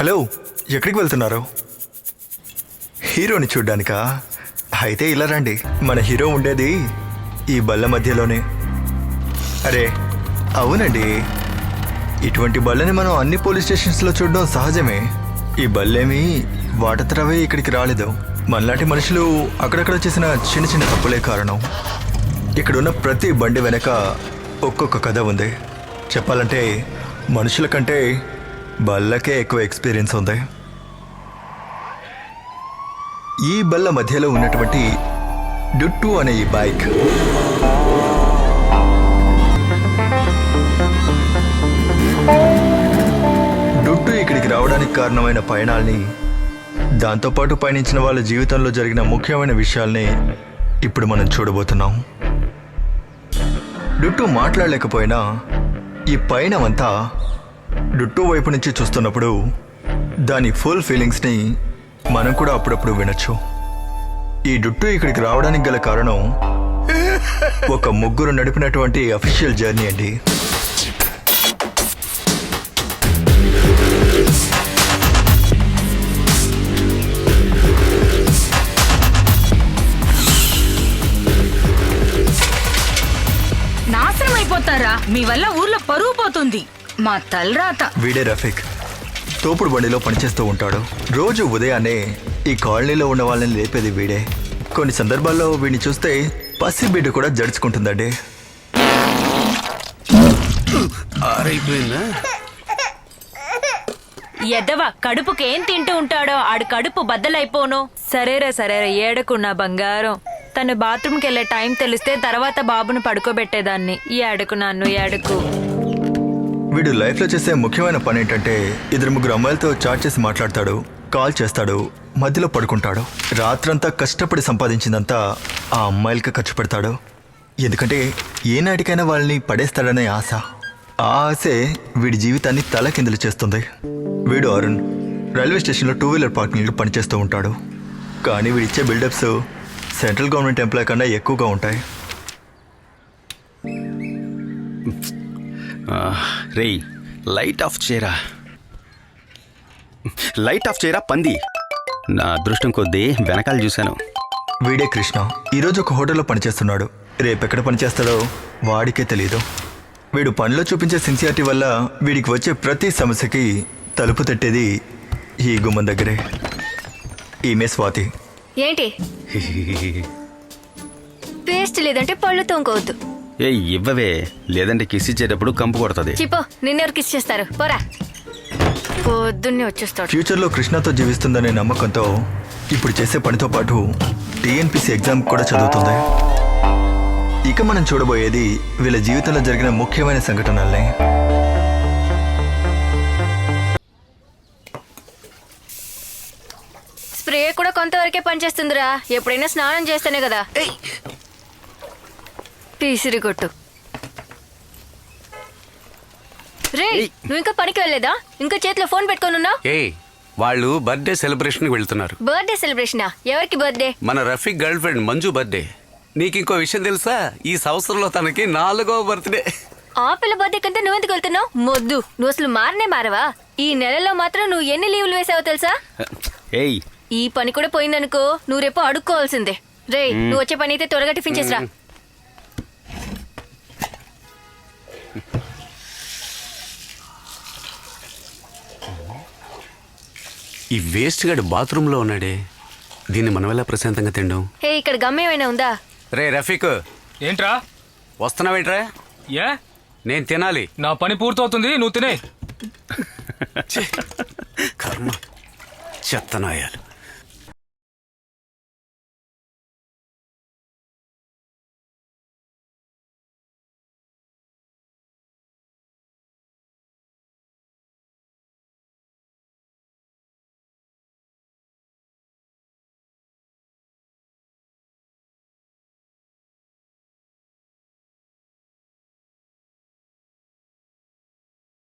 Hello, ఎక్కడికి వెళ్తున్నారు? హీరోని చూడ్డానికా? అయితే ఇలా రండి, మన హీరో ఉండేది ఈ బల్ల మధ్యలోనే. అరే అవునండి, ఇటువంటి బల్లని మనం అన్ని పోలీస్ స్టేషన్స్లో చూడడం సహజమే. ఈ బల్లేమి వాటంతటవే ఇక్కడికి రాలేదు. మనలాంటి మనుషులు అక్కడక్కడ చేసిన చిన్న చిన్న తప్పులే కారణం. ఇక్కడున్న ప్రతి బండి వెనక ఒక్కొక్క కథ ఉంది. చెప్పాలంటే మనుషుల కంటే బల్లకే ఎక్కువ ఎక్స్పీరియన్స్ ఉంది. ఈ బల్ల మధ్యలో ఉన్నటువంటి డుట్టు అనే ఈ బైక్ డుట్టు ఇక్కడికి రావడానికి కారణమైన పయనాల్ని, దాంతోపాటు పయనించిన వాళ్ళ జీవితంలో జరిగిన ముఖ్యమైన విషయాల్ని ఇప్పుడు మనం చూడబోతున్నాం. డుట్టు మాట్లాడలేకపోయినా ఈ పయనమంతా డుట్టు వైపు నుంచి చూస్తున్నప్పుడు దాని ఫుల్ ఫీలింగ్స్ని మనం కూడా అప్పుడప్పుడు వినొచ్చు. ఈ డుట్టు ఇక్కడికి రావడానికి గల కారణం ఒక ముగ్గురు నడిపినటువంటి అఫీషియల్ జర్నీ అండి. నాశనం అయిపోతారా? మీ వల్ల ఊర్లో పరువు పోతుంది. మా తలరాత. వీడే రఫీక్, తోపుడు బండిలో పనిచేస్తూ ఉంటాడు. రోజు ఉదయాన్నే ఈ కాలనీలో ఉన్న వాళ్ళని లేపేది వీడే. కొన్ని సందర్భాల్లో వీడిని చూస్తే పసిబిడ్డ కూడా జడుచుకుంటుందండి. ఎదవ కడుపుకేం తింటూ ఉంటాడో ఆడు కడుపు బద్దలైపోను. సరేరా ఏడకున్నా బంగారం. తను బాత్రూమ్కి వెళ్ళే టైం తెలిస్తే తర్వాత బాబును పడుకోబెట్టేదాన్ని. ఏడకు. వీడు లైఫ్లో చేసే ముఖ్యమైన పని ఏంటంటే ఇద్దరు ముగ్గురు అమ్మాయిలతో చాట్ చేసి మాట్లాడతాడు, కాల్ చేస్తాడు, మధ్యలో పడుకుంటాడు. రాత్రంతా కష్టపడి సంపాదించిందంతా ఆ అమ్మాయిలకి ఖర్చు పెడతాడు. ఎందుకంటే ఏనాటికైనా వాళ్ళని పడేస్తాడనే ఆశ. ఆ ఆశే వీడి జీవితాన్ని తలకిందులు చేస్తుంది. వీడు అరుణ్ రైల్వే స్టేషన్లో 2 వీలర్ పార్కింగ్లో పనిచేస్తూ ఉంటాడు. కానీ వీడిచ్చే బిల్డప్స్ సెంట్రల్ గవర్నమెంట్ ఎంప్లాయ్ కన్నా ఎక్కువగా ఉంటాయి. రేయ్, లైట్ ఆఫ్ చేయరా పంది. నా అదృష్టం కొద్దీ వెనకాల చూశాను. వీడే కృష్ణ. ఈరోజు ఒక హోటల్లో పనిచేస్తున్నాడు. రేపెక్కడ పనిచేస్తాడో వాడికే తెలియదు. వీడు పనిలో చూపించే సిన్సియారిటీ వల్ల వీడికి వచ్చే ప్రతి సమస్యకి తలుపు తట్టేది ఈ గుమ్మం దగ్గరే. ఈమె స్వాతి. ఏంటి పేస్ట్ లేదంటే పళ్ళు తోముకోవద్దు. ఏ ఇవ్వవే, లేదంటే కిస్ ఇచ్చేటప్పుడు కంపు కొడుతుంది. చిపో, నిన్నెవరు కిస్ చేస్తారు? పోరా, పొద్దున్నే వచ్చేస్తాడు. ఫ్యూచర్లో కృష్ణతో జీవిస్తుందనే నమ్మకంతో ఇప్పుడు చేసే పనితో పాటు టీఎన్పీసీ ఎగ్జామ్ కూడా చదువుతుంది. ఇక మనం చూడబోయేది వీళ్ళ జీవితంలో జరిగిన ముఖ్యమైన సంఘటనల్ని. స్ప్రే కూడా కొంతవరకే పనిచేస్తుందిరా. ఎప్పుడైనా స్నానం చేస్తేనే కదా. తీసిరి కొట్టు. రే, నువ్వు ఇంకా పనికి వెళ్ళలేదా? ఇంకా చేతిలో ఫోన్ పెట్టుకోనున్నావు. వాళ్ళు బర్త్డే సెలబ్రేషన్ కి వెళ్తున్నారు. బర్త్డే సెలబ్రేషనా? ఎవరికి బర్త్డే? మన Rafiq girl friend Manju birthday. నీకు ఇంకో విషయం తెలుసా? ఈ సంవత్సరంలో తనకి 4వ బర్త్డే. ఆ పిల్ల బర్త్డే కంటే నువ్వెందుకు వెళ్తున్నావు? మొద్దు, నువ్వు అసలు మారవా? ఈ నెలలో మాత్రం నువ్వు ఎన్ని లీవులు వేసావో తెలుసా? ఈ పని కూడా పోయిందనుకో, నువ్వు రేపు అడుక్కోవాల్సిందే. రే, నువ్వు వచ్చే పని అయితే త్వరగా టిఫిన్ చేసిరా. ఈ వేస్ట్ గాడు బాత్రూమ్ లో ఉన్నాడే, దీన్ని మనం ఎలా ప్రశాంతంగా తిండం? హే, ఇక్కడ గమ్యమైనా ఉందా? రే రఫీక్, ఏంట్రా వస్తున్నావేంట్రా? ఏ నేను తినాలి. నా పని పూర్తవుతుంది, నువ్వు తినే. కర్మ, చెత్తనాయాలు.